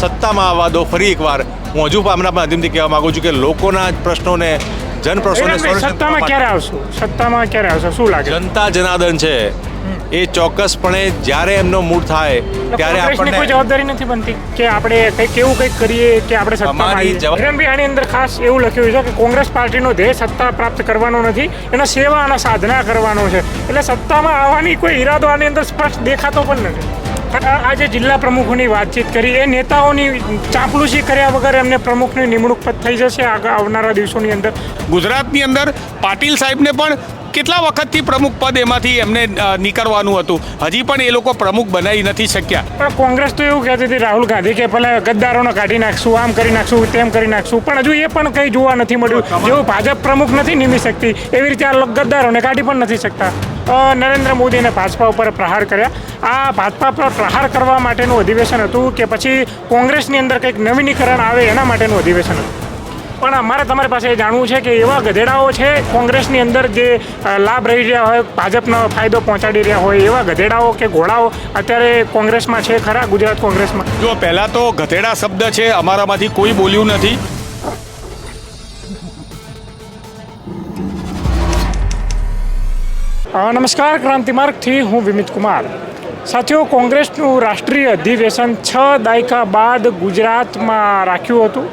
સત્તામાં આવવા દો ફરી એકવાર. હું હજુ આપના માધ્યમથી કહેવા માગું છું કે લોકોના પ્રશ્નોને જનપ્રશ્નોને સત્તામાં ક્યારે આવશું? સત્તામાં ક્યારે આવશે? શું લાગે? જનતા જનાર્દન છે એ ચોક્કસપણે જ્યારે એમનો મૂડ થાય ત્યારે કોંગ્રેસની કોઈ જવાબદારી નથી બનતી કે આપણે કંઈક એવું કંઈક કરીએ કે આપણે સત્તામાં આવીએ? હિરણભાઈ, આની અંદર ખાસ એવું લખ્યું છે કે કોંગ્રેસ પાર્ટીનો ધ્યેય સત્તા પ્રાપ્ત કરવાનો નથી, એનો સેવા અને સાધના કરવાનો છે. એટલે સત્તામાં આવવાની કોઈ ઈરાદો આની અંદર સ્પષ્ટ દેખાતો પણ નથી. આજે જિલ્લા પ્રમુખોની વાતચીત કરી, એ નેતાઓની ચાંપલુસી કર્યા વગર એમને પ્રમુખની નિમણૂક પદ થઈ જશે આવનારા દિવસોની અંદર. ગુજરાતની અંદર પાટીલ સાહેબને પણ કેટલા વખતથી પ્રમુખ પદ એમાંથી એમને નીકળવાનું હતું, હજી પણ એ લોકો પ્રમુખ બનાવી નથી શક્યા. પણ કોંગ્રેસ તો એવું કહેતી હતી રાહુલ ગાંધી કે પેલા ગદ્દારોને કાઢી નાખશું, આમ કરી નાખશું, તેમ કરી નાખશું, પણ હજુ એ પણ કંઈ જોવા નથી મળ્યું. જેવું ભાજપ પ્રમુખ નથી નિમી શકતી એવી રીતે આ ગદ્દારોને કાઢી પણ નથી શકતા. નરેન્દ્ર મોદીને ભાજપા ઉપર પ્રહાર કર્યા. આ ભાજપા પર પ્રહાર કરવા માટેનું અધિવેશન હતું કે પછી કોંગ્રેસની અંદર કંઈક નવીનીકરણ આવે એના માટેનું અધિવેશન હતું? પણ અમારે તમારી પાસે એ જાણવું છે કે એવા ગધેડાઓ છે કોંગ્રેસની અંદર જે લાભ રહી રહ્યા હોય, ભાજપનો ફાયદો પહોંચાડી રહ્યા હોય, એવા ગધેડાઓ કે ઘોડાઓ અત્યારે કોંગ્રેસમાં છે ખરા? ગુજરાત કોંગ્રેસમાં જો પહેલાં તો ગધેડા શબ્દ છે અમારામાંથી કોઈ બોલ્યું નથી. નમસ્કાર, ક્રાંતિમાર્ગથી હું વિમિત કુમાર. સાથીઓ, કોંગ્રેસનું રાષ્ટ્રીય અધિવેશન 6 દાયકા બાદ ગુજરાતમાં રાખ્યું હતું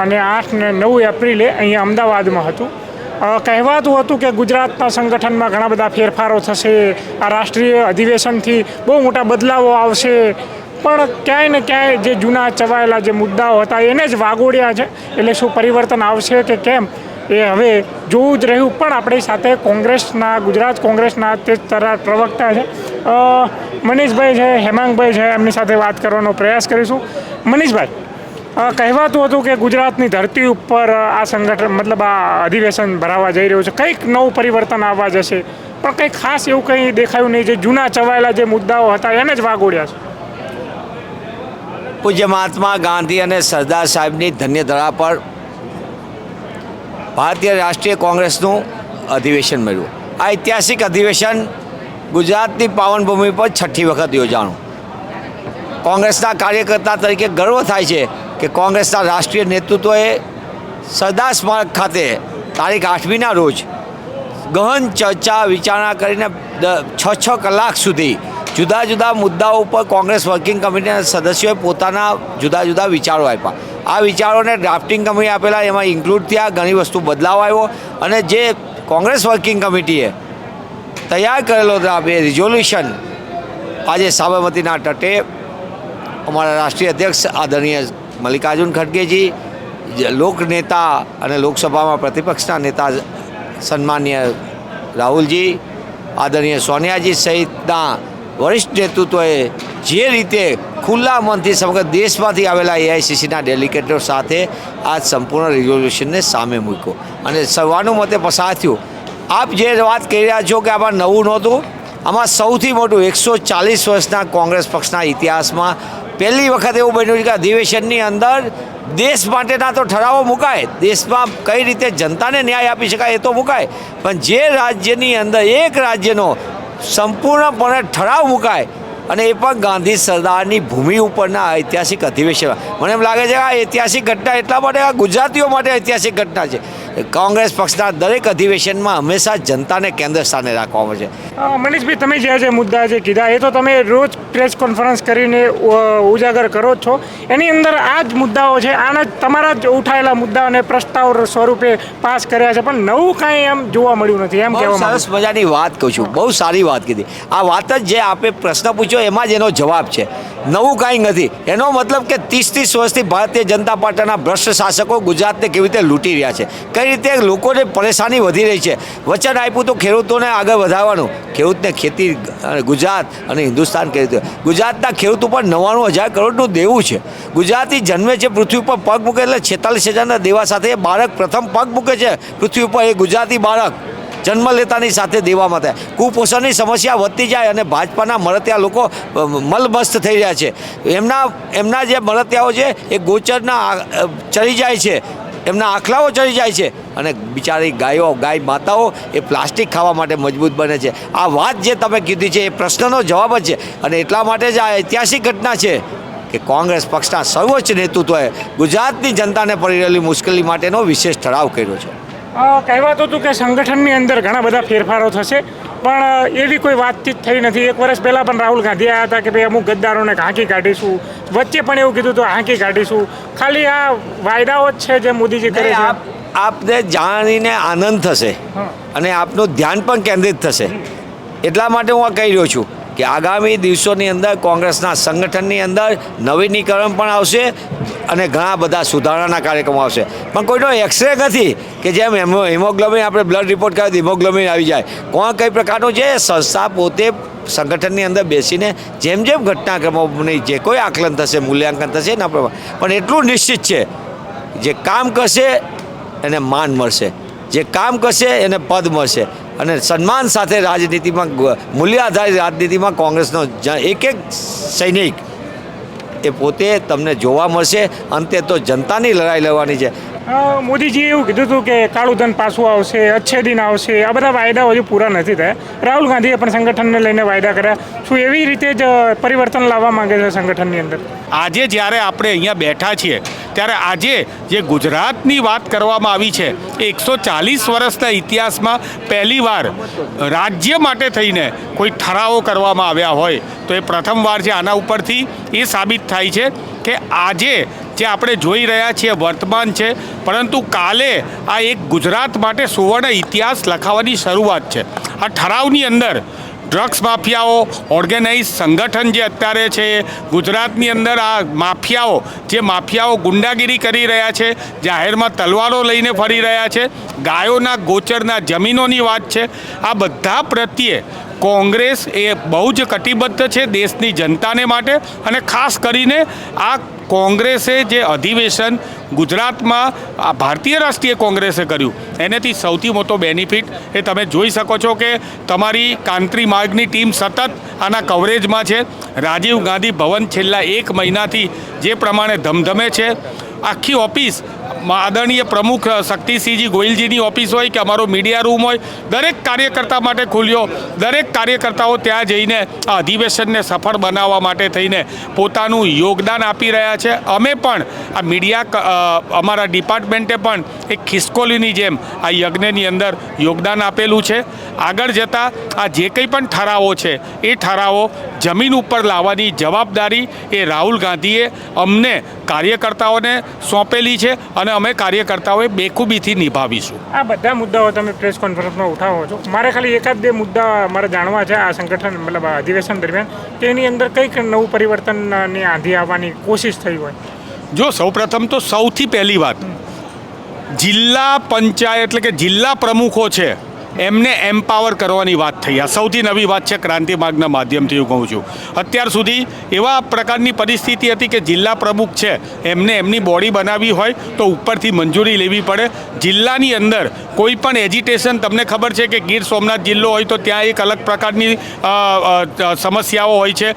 અને 8 ને 9 એપ્રિલે અહીંયા અમદાવાદમાં હતું. કહેવાતું હતું કે ગુજરાતના સંગઠનમાં ઘણા બધા ફેરફારો થશે, આ રાષ્ટ્રીય અધિવેશનથી બહુ મોટા બદલાવો આવશે, પણ ક્યાંય ને ક્યાંય જે જૂના ચવાયેલા જે મુદ્દાઓ હતા એને જ વાગોડ્યા છે. એટલે શું પરિવર્તન આવશે કે કેમ એ હવે જોવું જ રહ્યું. પણ આપણી સાથે કોંગ્રેસના, ગુજરાત કોંગ્રેસના તે પ્રવક્તા છે મનીષભાઈ છે, હેમાંગભાઈ છે, એમની સાથે વાત કરવાનો પ્રયાસ કરીશું. મનીષભાઈ, કહેવાતું હતું કે ગુજરાતની ધરતી ઉપર આ સંગઠન મતલબ આ અધિવેશન ભરાવા જઈ રહ્યું છે, કંઈક નવું પરિવર્તન આવવા જશે, પણ કંઈક ખાસ એવું કંઈ દેખાયું નહીં. જે જૂના ચવાયેલા જે મુદ્દાઓ હતા એને જ વાગોડ્યા છે. પૂજ્ય મહાત્મા ગાંધી અને સરદાર સાહેબની ધન્યધરા પર ભારતીય રાષ્ટ્રીય કોંગ્રેસનું અધિવેશન મળ્યું. આ ઐતિહાસિક અધિવેશન ગુજરાતની પાવનભૂમિ પર 6ઠ્ઠી વખત યોજાણું. કોંગ્રેસના કાર્યકર્તા તરીકે ગર્વ થાય છે કે કોંગ્રેસના રાષ્ટ્રીય નેતૃત્વએ સરદાર સ્મારક ખાતે તારીખ 8મીના રોજ ગહન ચર્ચા વિચારણા કરીને 6 કલાક સુધી જુદા જુદા મુદ્દાઓ ઉપર કોંગ્રેસ વર્કિંગ કમિટીના સદસ્યોએ પોતાના જુદા જુદા વિચારો આપ્યા. આ વિચારોને ડ્રાફ્ટિંગ કમિટી આપેલા, એમાં ઇન્ક્લુડ થયા, ઘણી વસ્તુ બદલાવ આવ્યો અને જે કોંગ્રેસ વર્કિંગ કમિટીએ તૈયાર કરેલો બે રિઝોલ્યુશન આજે સાબરમતીના તટે અમારા રાષ્ટ્રીય અધ્યક્ષ આદરણીય મલ્લિકાર્જુન ખડગેજી, લોકનેતા અને લોકસભામાં પ્રતિપક્ષના નેતા સન્માનીય રાહુલજી, આદરણીય સોનિયાજી સહિતના વરિષ્ઠ નેતૃત્વએ જે રીતે ખુલ્લા મનથી સમગ્ર દેશમાંથી આવેલા એઆઈસીસીના ડેલિગેટો સાથે આ સંપૂર્ણ રિઝોલ્યુશનને સામે મૂક્યો અને સર્વાનુમતે પસાર થયું. આપ જે વાત કહી રહ્યા છો કે આમાં નવું નહોતું, આમાં સૌથી મોટું 140 વર્ષના કોંગ્રેસ પક્ષના ઇતિહાસમાં પહેલી વખત એવું બન્યું છે કે અધિવેશનની અંદર દેશ માટેના તો ઠરાવો મુકાય, દેશમાં કઈ રીતે જનતાને ન્યાય આપી શકાય એ તો મુકાય, પણ જે રાજ્યની અંદર એક રાજ્યનો સંપૂર્ણપણે ઠરાવ મુકાય અને એ પણ ગાંધી સરદારની ભૂમિ ઉપરના ઐતિહાસિક અધિવેશનમાં. મને એમ લાગે છે કે આ ઐતિહાસિક ઘટના એટલા માટે આ ગુજરાતીઓ માટે ઐતિહાસિક ઘટના છે. કોંગ્રેસ પક્ષના દરેક અધિવેશનમાં હંમેશા જનતાને કેન્દ્ર સ્થાને રાખવામાં છે. મનીષભાઈ, તમે જે મુદ્દા જે કીધા એ તો તમે રોજ પ્રેસ કોન્ફરન્સ કરીને ઉજાગર કરો જ છો. એની અંદર આ જ મુદ્દાઓ છે, આના તમારા જ ઉઠાયેલા મુદ્દાઓને પ્રસ્તાવ સ્વરૂપે પાસ કર્યા છે, પણ નવું કાંઈ એમ જોવા મળ્યું નથી. એમ કહેવા સરસ મજાની વાત કહું છું, બહુ સારી વાત કીધી. આ વાત જ જે આપે પ્રશ્ન પૂછ્યો એમાં જ એનો જવાબ છે. નવું કાંઈ નથી. એનો મતલબ કે 30 વર્ષથી ભારતીય જનતા પાર્ટીના ભ્રષ્ટ શાસકો ગુજરાતને કેવી રીતે લૂંટી રહ્યા છે, કઈ રીતે લોકોને પરેશાની વધી રહી છે. વચન આપ્યું તો ખેડૂતોને આગળ વધારવાનું, ખેડૂતને ખેતી ગુજરાત અને હિન્દુસ્તાન કરી દીધું. ગુજરાતના ખેડૂત ઉપર 99,000 કરોડનું દેવું છે. ગુજરાતી જન્મે છે પૃથ્વી ઉપર પગ મૂકે એટલે 46,000ના દેવા સાથે એ બાળક પ્રથમ પગ મૂકે છે પૃથ્વી ઉપર, એ ગુજરાતી બાળક જન્મ લેતાની સાથે દેવામાં થાય. કુપોષણની સમસ્યા વધતી જાય અને ભાજપાના મળતિયા લોકો મલમસ્ત થઈ રહ્યા છે. એમના જે મળતિયાઓ છે એ ગોચરના ચડી જાય છે, એમના આખલાઓ ચડી જાય છે અને બિચારી ગાય માતાઓ એ પ્લાસ્ટિક ખાવા માટે મજબૂત બને છે. આ વાત જે તમે કીધી છે એ પ્રશ્નનો જવાબ જ છે અને એટલા માટે જ આ ઐતિહાસિક ઘટના છે કે કોંગ્રેસ પક્ષના સર્વોચ્ચ નેતૃત્વએ ગુજરાતની જનતાને પડી રહેલી મુશ્કેલી માટેનો વિશેષ ઠરાવ કર્યો છે. કહેવાતું હતું કે સંગઠનની અંદર ઘણા બધા ફેરફારો થશે, પણ એવી કોઈ વાતચીત થઈ નથી. 1 વર્ષ પહેલાં પણ રાહુલ ગાંધી આવ્યા હતા કે ભાઈ અમુક ગદ્દારોને હાંકી કાઢીશું, વચ્ચે પણ એવું કીધું હતું હાંકી કાઢીશું. ખાલી આ વાયદાઓ જ છે જે મોદીજી કરે છે. આપને જાણીને આનંદ થશે અને આપનું ધ્યાન પણ કેન્દ્રિત થશે. એટલા માટે હું આ કહી રહ્યો છું કે આગામી દિવસોની અંદર કોંગ્રેસના સંગઠનની અંદર નવીનીકરણ પણ આવશે અને ઘણા બધા સુધારણાના કાર્યક્રમો આવશે. પણ કોઈનો એક્સરે નથી કે જેમ હિમોગ્લોબિન આપણે બ્લડ રિપોર્ટ કર્યો હિમોગ્લોબિન આવી જાય. કોણ કઈ પ્રકારનું છે સંસ્થા પોતે સંગઠનની અંદર બેસીને જેમ જેમ ઘટનાક્રમોની જે કોઈ આકલન થશે મૂલ્યાંકન થશે એના પ્રમાણે, પણ એટલું નિશ્ચિત છે જે કામ કરશે એને માન મળશે, જે કામ કરશે એને પદ મળશે અને સન્માન સાથે રાજનીતિમાં મૂલ્ય આધારિત રાજનીતિમાં કોંગ્રેસનો એક સૈનિક એ પોતે તમને જોવા મળશે. અંતે તો જનતાની લડાઈ લડવાની છે. મોદીજીએ એવું કીધું હતું કે કાળું ધન પાછું આવશે, અચ્છે દિન આવશે. આ બધા વાયદાઓ હજુ પૂરા નથી થયા. રાહુલ ગાંધીએ પણ સંગઠનને લઈને વાયદા કર્યા. શું એવી રીતે જ પરિવર્તન લાવવા માંગે છે સંગઠનની અંદર? આજે જ્યારે આપણે અહીંયા બેઠા છીએ ત્યારે આજે જે ગુજરાતની વાત કરવામાં આવી છે, 140 વર્ષના ઇતિહાસમાં પહેલીવાર રાજ્ય માટે થઈને કોઈ ઠરાવો કરવામાં આવ્યા હોય તો એ પ્રથમવાર છે. આના ઉપરથી એ સાબિત થાય છે કે આજે જે આપણે જોઈ રહ્યા છીએ વર્તમાન છે, પરંતુ કાલે આ એક ગુજરાત માટે સુવર્ણ ઇતિહાસ લખાવવાની શરૂઆત છે. આ ઠરાવની અંદર ડ્રગ્સ માફિયાઓ, ઓર્ગેનાઇઝ સંગઠન જે અત્યારે છે ગુજરાતની અંદર, આ માફિયાઓ ગુંડાગીરી કરી રહ્યા છે, જાહેરમાં તલવારો લઈને ફરી રહ્યા છે, ગાયોના ગોચરના જમીનોની વાત છે. આ બધા પ્રત્યે કોંગ્રેસ એ બહુ જ કટિબદ્ધ છે દેશની જનતાને માટે. અને ખાસ કરીને આ કોંગ્રેસે જે અધિવેશન ગુજરાતમાં આ ભારતીય રાષ્ટ્રીય કોંગ્રેસે કર્યું એનેથી સૌથી મોટો બેનિફિટ એ તમે જોઈ શકો છો કે તમારી કાંત્રી માર્ગની ટીમ સતત આના કવરેજમાં છે. રાજીવ ગાંધી ભવન છેલ્લા 1 મહિનાથી જે પ્રમાણે ધમધમે છે, આખી ઓફિસ આદરણીય પ્રમુખ શક્તિસિંહજી ગોહિલજીની ઓફિસ હોય કે અમારો મીડિયા રૂમ હોય, દરેક કાર્યકર્તા માટે ખુલ્યો. દરેક કાર્યકર્તાઓ ત્યાં જઈને આ અધિવેશનને સફળ બનાવવા માટે થઈને પોતાનું યોગદાન આપી રહ્યા છે. અમે પણ આ મીડિયા અમારા ડિપાર્ટમેન્ટે પણ એક ખિસકોલીની જેમ આ યજ્ઞની અંદર યોગદાન આપેલું છે. આગળ જતાં આ જે કંઈ પણ ઠરાવો છે એ ઠરાવો જમીન ઉપર લાવવાની જવાબદારી એ રાહુલ ગાંધીએ અમને કાર્યકર્તાઓને સોંપેલી છે અને અમે કાર્યકર્તાઓએ બેખૂબીથી નિભાવીશું. આ બધા મુદ્દાઓ તમે પ્રેસ કોન્ફરન્સમાં ઉઠાવો છો. મારે ખાલી 1-2 મુદ્દા મારે જાણવા છે આ સંગઠન મતલબ અધિવેશન દરમિયાન કે એની અંદર કંઈક નવું પરિવર્તનની આંધી આવવાની કોશિશ થઈ હોય. જો સૌપ્રથમ તો સૌથી પહેલી વાત, જિલ્લા પંચાયત એટલે કે જિલ્લા પ્રમુખો છે એમને એમ્પાવર કરવાની વાત થઈ. આ સૌથી નવી વાત છે ક્રાંતિ માર્ગના માધ્યમથી હું કહું છું. અત્યાર સુધી એવા પ્રકારની પરિસ્થિતિ હતી કે જિલ્લા પ્રમુખ છે એમને એમની બોડી બનાવવી હોય તો ઉપરથી મંજૂરી લેવી પડે. જિલ્લાની અંદર કોઈ પણ એજિટેશન, તમને ખબર છે કે ગીર સોમનાથ જિલ્લો હોય તો ત્યાં એક અલગ પ્રકારની સમસ્યાઓ હોય છે.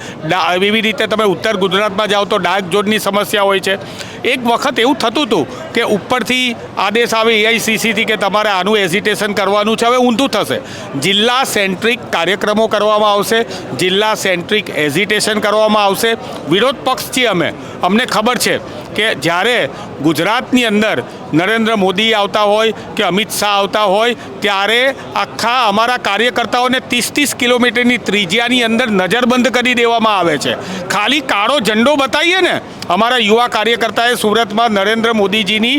એવી રીતે તમે ઉત્તર ગુજરાતમાં જાઓ તો ડાર્ક ઝોનની સમસ્યા હોય છે. એક વખત એવું થતું હતું કે ઉપરથી આદેશ આવે AICCથી કે તમારે આનું એજિટેશન કરવાનું છે. હવે ઊંધું થશે. જિલ્લા સેન્ટ્રિક કાર્યક્રમો કરવામાં આવશે, જિલ્લા સેન્ટ્રિક એજિટેશન કરવામાં આવશે. વિરોધ પક્ષ છીએ અમે, અમને ખબર છે કે જ્યારે ગુજરાતની અંદર નરેન્દ્ર મોદી આવતા હોય કે અમિત શાહ આવતા હોય ત્યારે આખા અમારા કાર્યકર્તાઓને 30-30 કિલોમીટરની ત્રિજ્યાની અંદર નજરબંધ કરી દેવામાં આવે છે. ખાલી કાળો ઝંડો બતાવીએ ને, અમારા યુવા કાર્યકર્તાએ સુરતમાં નરેન્દ્ર મોદીજીની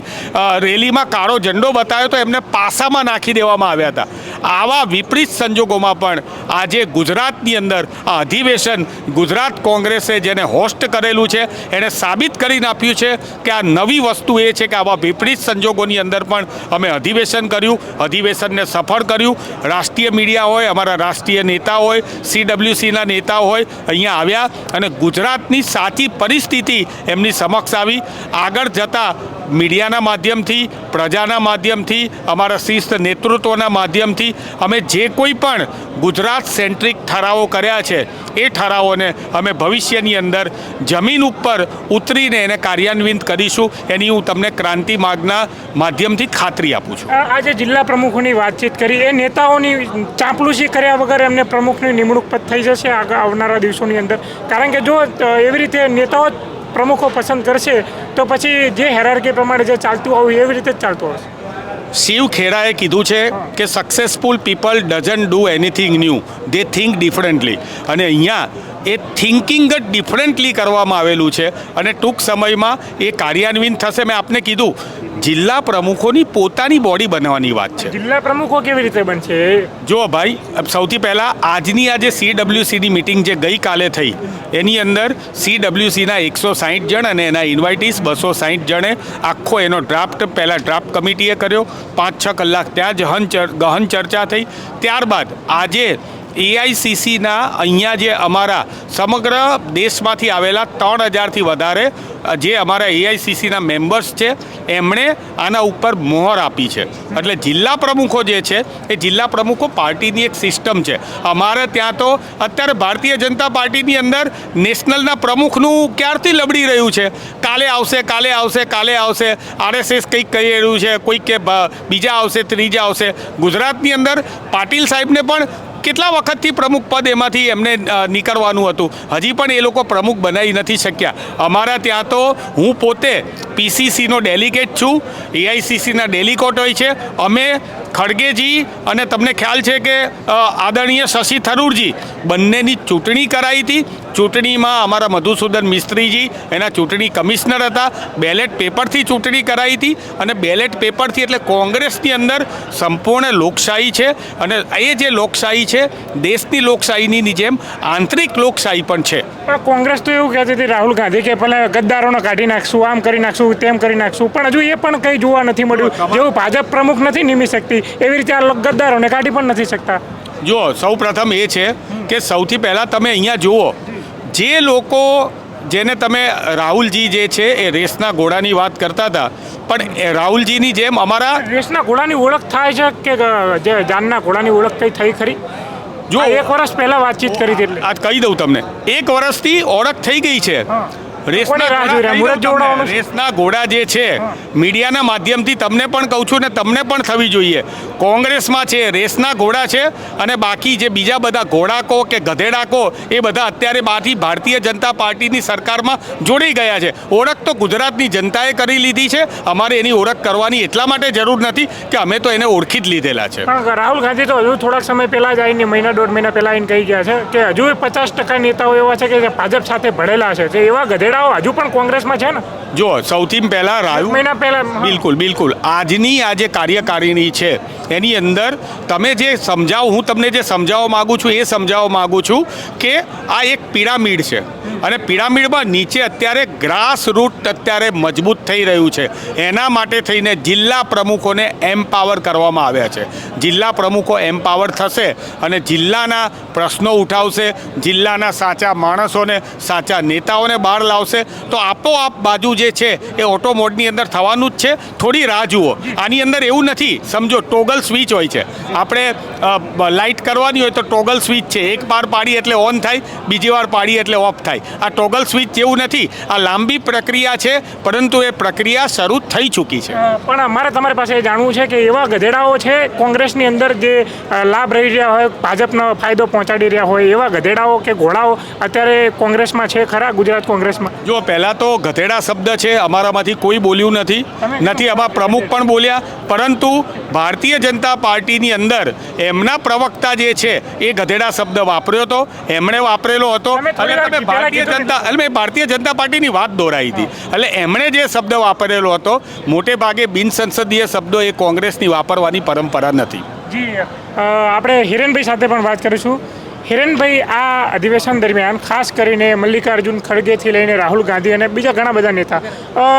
રેલીમાં કાળો ઝંડો બતાવ્યો તો એમને પાસામાં નાખી દેવામાં આવ્યા હતા. આવા વિપરીત સંજોગોમાં પણ આજે ગુજરાતની અંદર આ અધિવેશન ગુજરાત કોંગ્રેસે જેને હોસ્ટ કરેલું છે એણે સાબિત કરીને આપ્યું છે કે આ નવી વસ્તુ એ છે કે આવા વિપરીત સંજોગોની અંદર પણ અમે અધિવેશન કર્યું, અધિવેશનને સફળ કર્યું. રાષ્ટ્રીય મીડિયા હોય, અમારા રાષ્ટ્રીય નેતા હોય, CWCના નેતાઓ હોય, અહીંયા આવ્યા અને ગુજરાતની સાચી પરિસ્થિતિ એમની સમક્ષ આવી. આગળ જતાં મીડિયાના માધ્યમથી, પ્રજાના માધ્યમથી, અમારા શિસ્ત નેતૃત્વના માધ્યમથી અમે જે કોઈ પણ ગુજરાત સેન્ટ્રિક ઠરાવો કર્યા છે એ ઠરાવોને અમે ભવિષ્યની અંદર જમીન ઉપર ઉતરીને એને કાર્યાન્વિત કરીશું. એની હું તમને ક્રાંતિ માર્ગના માધ્યમથી ખાતરી આપું છું. આજે જિલ્લા પ્રમુખોની વાતચીત કરી, એ નેતાઓની ચાંપલુસી કર્યા વગર એમને પ્રમુખની નિમણૂક પદ થઈ જશે આવનારા દિવસોની અંદર? કારણ કે જો એવી રીતે નેતાઓ પ્રમુખો પસંદ કરશે તો પછી જે હેરાર્કી પ્રમાણે જે ચાલતું આવ્યું એવી રીતે જ ચાલતું હશે. શિવ ખેરાએ કીધું છે કે successful people doesn't do anything new, they think differently. અને અહીંયા એ થિંકિંગ જ ડિફરન્ટલી કરવામાં આવેલું છે અને ટૂંક સમયમાં એ કાર્યાન્વિત થશે. મેં આપને કીધું જિલ્લા પ્રમુખોની પોતાની બોડી બનાવવાની વાત છે. જિલ્લા પ્રમુખો કેવી રીતે બનશે? જો ભાઈ, સૌથી પહેલાં આજની આ જે CWCની મિટિંગ જે ગઈકાલે થઈ એની અંદર CWCના 160 જણ અને એના ઇન્વાઇટીસ 260 જણે આખો એનો ડ્રાફ્ટ કમિટીએ કર્યો. 5-6 કલાક ત્યાં જ ગહન ચર્ચા થઈ. ત્યારબાદ આજે AICCના અહીંયા જે અમારા સમગ્ર દેશમાંથી આવેલા 3000થી વધારે જે અમારા AICCના મેમ્બર્સ છે એમણે આના ઉપર મોહર આપી છે. એટલે જિલ્લા પ્રમુખો જે છે એ જિલ્લા પ્રમુખો પાર્ટીની એક સિસ્ટમ છે. અમારે ત્યાં તો અત્યારે ભારતીય જનતા પાર્ટીની અંદર નેશનલના પ્રમુખનું ક્યારથી લબડી રહ્યું છે. કાલે આવશે RSS કંઈક કહી રહ્યું છે, કોઈક કે બીજા આવશે, ત્રીજા આવશે. ગુજરાતની અંદર પાટીલ સાહેબને પણ કેટલા વખતથી પ્રમુખ પદ એમાંથી એમને નીકળવાનું હતું, હજી પણ એ લોકો પ્રમુખ બનાવી નથી શક્યા. અમારા ત્યાં તો હું પોતે PCCનો ડેલિગેટ છું, AICCના ડેલિગેટ હોય છે. અમે ખડગેજી અને તમને ખ્યાલ છે કે આદરણીય શશી થરૂરજી બંનેની ચૂંટણી કરાવી હતી. ચૂંટણીમાં અમારા મધુસૂદન મિસ્ત્રીજી એના ચૂંટણી કમિશનર હતા. બેલેટ પેપરથી ચૂંટણી કરાવી હતી અને બેલેટ પેપરથી એટલે કોંગ્રેસની અંદર સંપૂર્ણ લોકશાહી છે અને એ જે લોકશાહી છે દેશની લોકશાહીની જેમ આંતરિક લોકશાહી પણ છે. પણ કોંગ્રેસ તો એવું કહેતી હતી રાહુલ ગાંધી કે પેલા ગદ્દારોને કાઢી નાખશું, આમ કરી નાખશું, તેમ કરી નાખશું, પણ હજુ એ પણ કંઈ જોવા નથી મળ્યું. જેવું ભાજપ પ્રમુખ નથી નિમી શકતી એવી રીતે આ ગદ્દારોને કાઢી પણ નથી શકતા. જુઓ, સૌ પ્રથમ એ છે કે સૌથી પહેલાં તમે અહીંયા જુઓ જે લોકો જેને તમે રાહુલજી જે છે એ રેસના ઘોડાની વાત કરતા હતા, પણ એ રાહુલજીની જેમ અમારા રેસના ઘોડાની ઓળખ થાય છે કે જે જાનના ઘોડાની ઓળખ કઈ થઈ ખરી? જો 1 વર્ષ પહેલા વાતચીત કરી હતી એટલે આજ કહી દઉં તમને, 1 વર્ષથી ઓળખ થઈ ગઈ છે. રેસના ઘોડા જે છે મીડિયાના માધ્યમથી તમને પણ કહું છું ને તમને પણ થવી જોઈએ. કોંગ્રેસમાં છે રેસના ઘોડા છે અને બાકી જે બીજા બધા ઘોડાકો કે ગધેડાકો એ બધા અત્યારે ભારતીય જનતા પાર્ટીની સરકારમાં જોડાઈ ગયા છે. ઓળખ તો ગુજરાતની જનતાએ કરી લીધી છે, અમારે એની ઓળખ કરવાની એટલા માટે જરૂર નથી કે અમે તો એને ઓળખી જ લીધેલા છે. પણ રાહુલ ગાંધી તો હજુ થોડાક સમય પહેલા જ આવીને 1-1.5 મહિના પહેલા આવીને કહી ગયા છે કે હજુ 50% નેતાઓ એવા છે કે જે ભાજપ સાથે ભળેલા છે. એવા ગધેડા હજુ પણ કોંગ્રેસમાં છે ને? જો સૌથી પહેલા રાહુલ મહિના પહેલા બિલકુલ આજની આ જે કાર્યકારિણી છે એની અંદર તમે જે હું તમને જે સમજાવવા માગું છું એ સમજાવવા માગું છું કે આ એક પિરામિડ છે અને પિરામિડમાં નીચે અત્યારે ગ્રાસ રૂટ અત્યારે મજબૂત થઈ રહ્યું છે. એના માટે થઈને જિલ્લા પ્રમુખોને એમ્પાવર કરવામાં આવ્યા છે. જિલ્લા પ્રમુખો એમ્પાવર થશે અને જિલ્લાના પ્રશ્નો ઉઠાવશે, જિલ્લાના સાચા માણસોને, સાચા નેતાઓને બહાર લાવશે તો આપોઆપ બાજુ જે છે એ ઓટો મોડની અંદર થવાનું જ છે. થોડી રાહ જુઓ. આની અંદર એવું નથી, સમજો ટોગલ સ્વિચ હોય છે. આપણે લાઇટ કરવાની હોય તો ટોગલ સ્વિચ છે, એક વાર પાડી એટલે ઓન થાય, બીજી વાર પાડી એટલે ઓફ થાય. આ ટોગલ સ્વિચ જેવું નથી, આ લાંબી પ્રક્રિયા છે, પરંતુ એ પ્રક્રિયા શરૂ થઈ ચૂકી છે. પણ અમારે તમારી પાસે જાણવું છે કે એવા ગધેડાઓ છે કોંગ્રેસની અંદર જે લાભ રહી રહ્યા હોય, ભાજપનો ફાયદો પહોંચાડી રહ્યા હોય, એવા ગધેડાઓ કે ઘોડાઓ અત્યારે કોંગ્રેસમાં છે ખરા? ગુજરાત કોંગ્રેસમાં જો પહેલાં તો ગધેડા શબ્દ છે અમારામાંથી કોઈ બોલ્યું નથી, આમાં પ્રમુખ પણ બોલ્યા, પરંતુ ભારતીય જનતા પાર્ટીની અંદર એમના પ્રવક્તા જે છે એ ગધેડા શબ્દ વાપર્યો હતો, એમણે વાપરેલો હતો. મેં ભારતીય જનતા પાર્ટીની વાત દોરાઈ હતી એટલે એમણે જે શબ્દ વાપરેલો હતો મોટે ભાગે બિનસંસદીય શબ્દો એ કોંગ્રેસની વાપરવાની પરંપરા નથી. જી, આપણે હિરેનભાઈ સાથે પણ વાત કરીશું. હિરેનભાઈ, આ અધિવેશન દરમિયાન ખાસ કરીને મલ્લિકાર્જુન ખડગેથી લઈને રાહુલ ગાંધી અને બીજા ઘણા બધા નેતા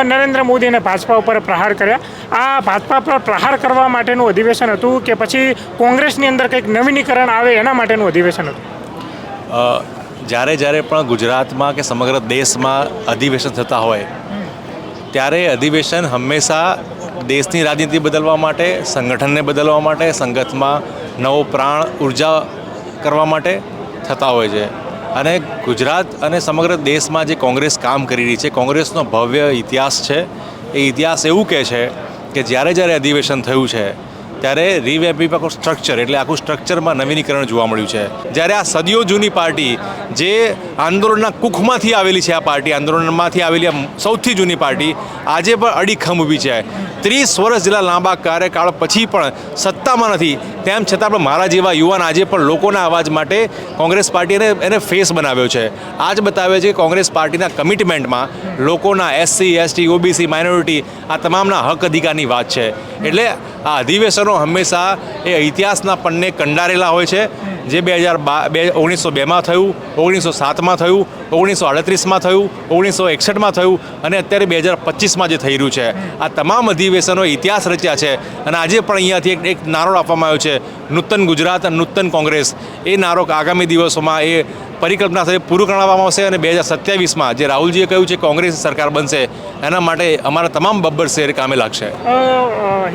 નરેન્દ્ર મોદી અને ભાજપા ઉપર પ્રહાર કર્યા. આ ભાજપા પર પ્રહાર કરવા માટેનું અધિવેશન હતું કે પછી કોંગ્રેસની અંદર કંઈક નવીનીકરણ આવે એના માટેનું અધિવેશન હતું? જ્યારે પણ ગુજરાતમાં કે સમગ્ર દેશમાં અધિવેશન થતા હોય ત્યારે અધિવેશન હંમેશા દેશની રાજનીતિ બદલવા માટે, સંગઠનને બદલવા માટે, સંગઠનમાં નવો પ્રાણ ઉર્જા કરવા માટે થતા હોય છે. અને ગુજરાત અને સમગ્ર દેશમાં જે કોંગ્રેસ કામ કરી રહી છે, કોંગ્રેસનો ભવ્ય ઇતિહાસ છે. એ ઇતિહાસ એવું કહે છે કે જ્યારે અધિવેશન થયું છે ત્યારે રિવેમ્પિંગ આખું સ્ટ્રક્ચર એટલે આખું સ્ટ્રક્ચરમાં નવીનીકરણ જોવા મળ્યું છે. જ્યારે આ સદીઓ જૂની પાર્ટી જે આંદોલનના કુખમાંથી આવેલી છે, આ પાર્ટી આંદોલનમાંથી આવેલી સૌથી જૂની પાર્ટી આજે પણ અડીખમ ઊભી છે. 30 વર્ષ જેટલા લાંબા કાર્યકાળ પછી પણ સત્તામાં નથી, તેમ છતાં પણ મારા જેવા યુવાન આજે પણ લોકોના અવાજ માટે કોંગ્રેસ પાર્ટીને એને ફેસ બનાવ્યો છે. આ જ બતાવે છે કે કોંગ્રેસ પાર્ટીના કમિટમેન્ટમાં લોકોના SC ST OBC માઇનોરિટી આ તમામના હક અધિકારની વાત છે. એટલે આ અધિવેશનો હંમેશા એ ઇતિહાસના પન્ને કંડારેલા હોય છે. જે 1902માં થયું, 1907માં થયું, 1938માં થયું, 1961માં થયું અને અત્યારે 2025માં જે થઈ રહ્યું છે, આ તમામ અધિવેશનો ઇતિહાસ રચ્યા છે. અને આજે પણ અહીંયાથી એક નારો આપવામાં આવ્યો છે, નૂતન ગુજરાત અને નૂતન કોંગ્રેસ. એ નારો આગામી દિવસોમાં એ પરિકલ્પના સાથે પૂરું કરવામાં આવશે અને 2027માં જે રાહુલજીએ કહ્યું છે કોંગ્રેસ સરકાર બનશે, એના માટે અમારા તમામ બબ્બર શેર કામે લાગશે.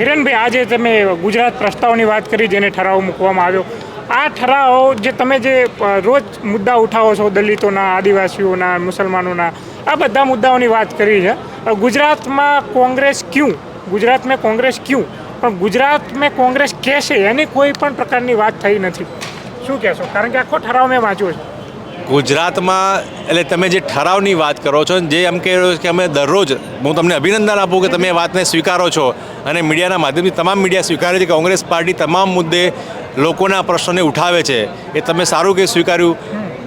હિરેનભાઈ, આજે તમે ગુજરાત પ્રસ્તાવની વાત કરી, જેને ઠરાવ મૂકવામાં આવ્યો. આ ઠરાવ જે તમે જે રોજ મુદ્દા ઉઠાવો છો, દલિતોના, આદિવાસીઓના, મુસલમાનોના, આ બધા મુદ્દાઓની વાત કરી છે. ગુજરાતમાં કોંગ્રેસ ક્યું, ગુજરાત મેં કોંગ્રેસ ક્યું, પણ ગુજરાત મેં કોંગ્રેસ કહેશે એની કોઈ પણ પ્રકારની વાત થઈ નથી. શું કહેશો? કારણ કે આખો ઠરાવ મેં વાંચ્યો છે. ગુજરાતમાં એટલે તમે જે ઠરાવની વાત કરો છો, જે એમ કહે કે અમે દરરોજ, હું તમને અભિનંદન આપું કે તમે એ વાતને સ્વીકારો છો અને મીડિયાના માધ્યમથી તમામ મીડિયા સ્વીકારે છે કે કોંગ્રેસ પાર્ટી તમામ મુદ્દે લોકોના પ્રશ્નોને ઉઠાવે છે. એ તમે સારું કે સ્વીકાર્યું,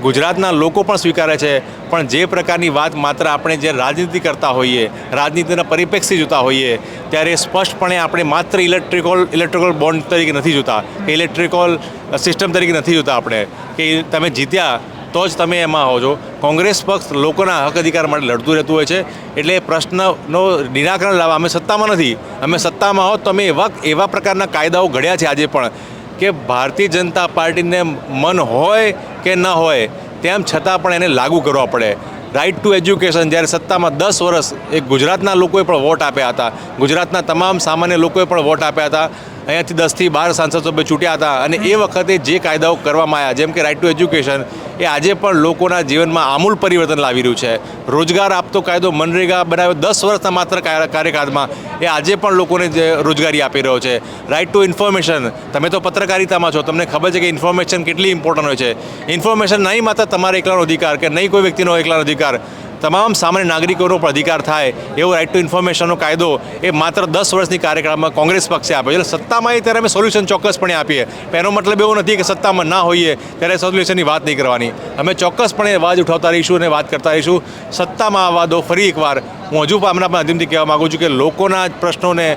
ગુજરાતના લોકો પણ સ્વીકારે છે. પણ જે પ્રકારની વાત માત્ર આપણે જે રાજનીતિ કરતા હોઈએ, રાજનીતિના પરિપ્રેક્ષી જોતા હોઈએ, ત્યારે સ્પષ્ટપણે આપણે માત્ર ઇલેક્ટ્રિકલ બોન્ડ તરીકે નથી જોતા, કે ઇલેક્ટ્રિકલ સિસ્ટમ તરીકે નથી જોતા આપણે, કે તમે જીત્યા તો જ તમે એમાં હો છો. કોંગ્રેસ પક્ષ લોકોના હક અધિકાર માટે લડતું રહેતું હોય છે. એટલે એ પ્રશ્નનો નિરાકરણ લાવવા અમે સત્તામાં નથી. અમે સત્તામાં હોત તો અમે એવા પ્રકારના કાયદાઓ ઘડ્યા છે આજે પણ, કે ભારતીય જનતા પાર્ટીને મન હોય કે ન હોય તેમ છતાં પણ એને લાગુ કરવા પડે. રાઇટ ટુ એજ્યુકેશન, જ્યારે સત્તામાં 10 વર્ષ એ ગુજરાતના લોકોએ પણ વોટ આપ્યા હતા, ગુજરાતના તમામ સામાન્ય લોકોએ પણ વોટ આપ્યા હતા, અહીંયાથી 10 થી 12 સાંસદ સભ્યો ચૂંટ્યા હતા. અને એ વખતે જે કાયદાઓ કરવામાં આવ્યા, જેમ કે રાઇટ ટુ એજ્યુકેશન, એ આજે પણ લોકોના જીવનમાં આમૂલ પરિવર્તન લાવી રહ્યું છે. રોજગાર આપતો કાયદો મનરેગા બનાવ્યો 10 વર્ષના માત્ર કાર્યકાળમાં, એ આજે પણ લોકોને રોજગારી આપી રહ્યો છે. રાઇટ ટુ ઇન્ફોર્મેશન, તમે તો પત્રકારિતામાં છો, તમને ખબર છે કે ઇન્ફોર્મેશન કેટલી ઇમ્પોર્ટન્ટ હોય છે. ઇન્ફોર્મેશન નહીં માત્ર તમારા એકલાનો અધિકાર કે નહીં કોઈ વ્યક્તિનો એકલાનો અધિકાર, તમામ સામાન્ય નાગરિકોનો પણ અધિકાર થાય એવો રાઇટ ટુ ઇન્ફોર્મેશનનો કાયદો એ માત્ર 10 વર્ષની કાર્યકાળમાં કોંગ્રેસ પક્ષે આપ્યો. એટલે સત્તામાં ત્યારે અમે સોલ્યુશન ચોક્કસપણે આપીએ. એનો મતલબ એવો નથી કે સત્તામાં ના હોઈએ ત્યારે સોલ્યુશનની વાત નહીં કરવાની. અમે ચોક્કસપણે અવાજ ઉઠાવતા રહીશું અને વાત કરતા રહીશું. સત્તામાં આવવા દો. ફરી એકવાર હું હજુ આપણા માધ્યમથી કહેવા માગું છું કે લોકોના પ્રશ્નોને,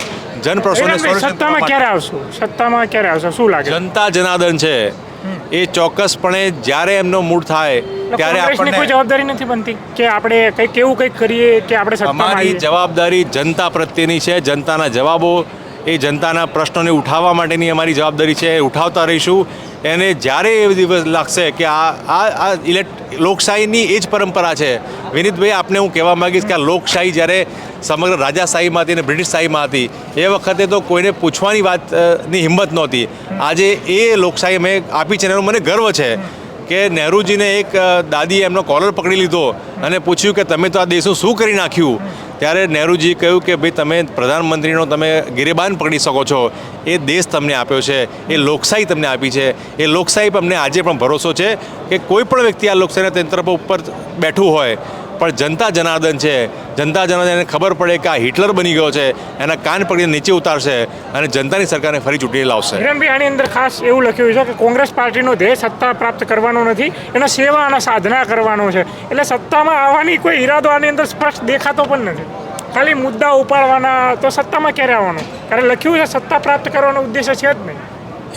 જનપ્રશ્નોને સત્તામાં ક્યારે આવશું? સત્તામાં ક્યારે આવશે? શું લાગે? જનતા જનાર્દન છે એ ચોક્કસપણે જ્યારે એમનો મૂડ થાય ત્યારે આપણને કોઈ જવાબદારી નથી બનતી કે આપણે કંઈક કરીએ કે આપણે સત્તામાં અમારી આવીએ? જવાબદારી જનતા પ્રત્યેની છે. જનતાના જવાબો, એ જનતાના પ્રશ્નોને ઉઠાવવા માટેની અમારી જવાબદારી છે. ઉઠાવતા રહીશું. એને જ્યારે એ દિવસ લાગશે કે આ લોકશાહીની એ જ પરંપરા છે. વિનીતભાઈ, આપને હું કહેવા માગીશ કે આ લોકશાહી જ્યારે સમગ્ર રાજાશાહીમાં હતી અને બ્રિટિશશાહીમાં હતી એ વખતે તો કોઈને પૂછવાની વાતની હિંમત નહોતી. આજે એ લોકશાહી મેં આપી છે એનો મને ગર્વ છે કે નહેરુજીને એક દાદીએ એમનો કોલર પકડી લીધો અને પૂછ્યું કે તમે તો આ દેશનું શું કરી નાખ્યું. ત્યારે નહેરુજીએ કહ્યું કે ભાઈ તમે પ્રધાનમંત્રીનો તમે ગિરેબાન પકડી શકો છો. એ દેશ તમને આપ્યો છે, એ લોકશાહી તમને આપી છે. એ લોકશાહી પર અમને આજે પણ ભરોસો છે કે કોઈ પણ વ્યક્તિ આ લોકશાહીના તંત્ર પર ઉપર બેઠું હોય, પણ જનતા જનાર્દન છે. જનતા જનાર્દનને ખબર પડે કે આ હિટલર બની ગયો છે, એના કાન પકડીને નીચે ઉતારશે અને જનતાની સરકારને ફરી ચૂંટણી લાવશે. હિરણભાઈ, આની અંદર ખાસ એવું લખ્યું છે કે કોંગ્રેસ પાર્ટીનો ધ્યેય સત્તા પ્રાપ્ત કરવાનો નથી, એનો સેવા અને સાધના કરવાનો છે. એટલે સત્તામાં આવવાની કોઈ ઈરાદો આની અંદર સ્પષ્ટ દેખાતો પણ નથી. ખાલી મુદ્દા ઉપાડવાના. તો સત્તામાં ક્યારે આવવાનું? કારણ લખ્યું છે સત્તા પ્રાપ્ત કરવાનો ઉદ્દેશ્ય છે જ નહીં.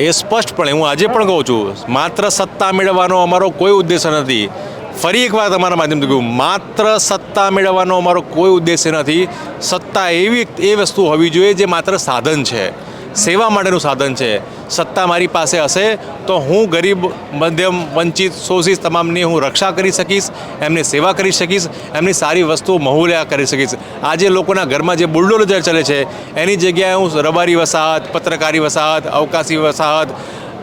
એ સ્પષ્ટપણે હું આજે પણ કહું છું, માત્ર સત્તા મેળવવાનો અમારો કોઈ ઉદ્દેશ્ય નથી. ફરી એકવાર તમારા માધ્યમથી કહ્યું, માત્ર સત્તા મેળવવાનો અમારો કોઈ ઉદ્દેશ્ય નથી. સત્તા એ વસ્તુ હોવી જોઈએ જે માત્ર સાધન છે, સેવા માટેનું સાધન છે. સત્તા મારી પાસે હશે તો હું ગરીબ, મધ્યમ, વંચિત, શોષિત તમામની હું રક્ષા કરી શકીશ, એમની સેવા કરી શકીશ, એમની સારી વસ્તુઓ મહુલ્યા કરી શકીશ. આજે લોકોના ઘરમાં જે બુલડોઝર ચાલે છે એની જગ્યાએ હું રબારી વસાહત, પત્રકારી વસાહત, અવકાશી વસાહત,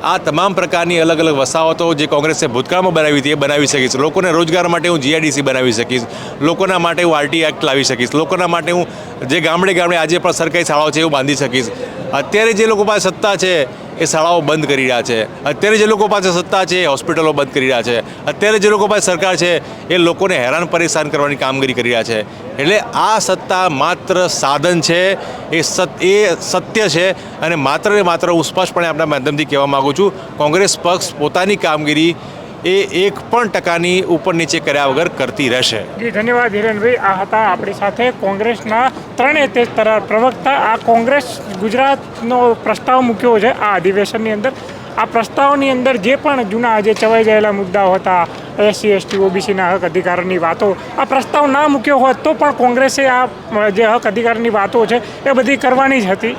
આ તમામ પ્રકારની અલગ અલગ વસાહતો જે કોંગ્રેસે ભૂતકાળમાં બનાવી હતી એ બનાવી શકીશ. લોકોને રોજગાર માટે હું GIDC બનાવી શકીશ. લોકોના માટે હું RT એક્ટ લાવી શકીશ. લોકોના માટે હું જે ગામડે આજે પણ સરકારી શાળાઓ છે એવું બાંધી શકીશ. અત્યારે જે લોકો પાસે સત્તા છે એ શાળાઓ બંધ કરી રહ્યા છે, અત્યારે જે લોકો પાસે સત્તા છે એ હોસ્પિટલો બંધ કરી રહ્યા છે, અત્યારે જે લોકો પાસે સરકાર છે એ લોકોને હેરાન પરેશાન કરવાની કામગીરી કરી રહ્યા છે. એટલે આ સત્તા માત્ર સાધન છે, એ સત્ય છે. અને માત્ર ને માત્ર હું સ્પષ્ટપણે આપણા માધ્યમથી કહેવા માગું છું, કોંગ્રેસ પક્ષ પોતાની કામગીરી એ 1% ઉપર નીચે કર્યા વગર કરતી રહેશે. જી ધન્યવાદ હિરેનભાઈ. આ હતા આપણી સાથે કોંગ્રેસના ત્રણેય તેજ તરાર પ્રવક્તા. આ કોંગ્રેસ ગુજરાતનો પ્રસ્તાવ મૂક્યો છે આ અધિવેશનની અંદર. આ પ્રસ્તાવની અંદર જે પણ જૂના જે ચવાઈ ગયેલા મુદ્દાઓ હતા, SC ST OBCના હક અધિકારની વાતો, આ પ્રસ્તાવ ના મૂક્યો હોત તો પણ કોંગ્રેસે આ જે હક અધિકારની વાતો છે એ બધી કરવાની જ હતી.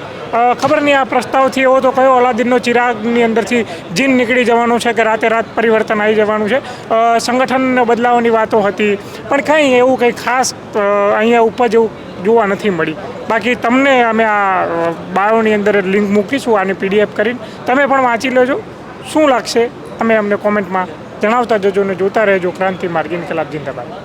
ખબર નહીં આ પ્રસ્તાવથી એવો તો કયો અલાદીનનો ચિરાગની અંદરથી જીન નીકળી જવાનું છે કે રાતે રાત પરિવર્તન આવી જવાનું છે. સંગઠન બદલાવવાની વાતો હતી, પણ કંઈ એવું કંઈ ખાસ અહીંયા ઉપજ એવું જોવા નથી મળી. બાકી તમને અમે આ બાયોની અંદર લિંક મૂકીશું આની PDF કરીને, તમે પણ વાંચી લેજો. શું લાગશે તમે અમને કોમેન્ટમાં જણાવતા જજો અને જોતા રહેજો ક્રાંતિ માર્ગ. ઇન્કલાબ જિંદાબાદ.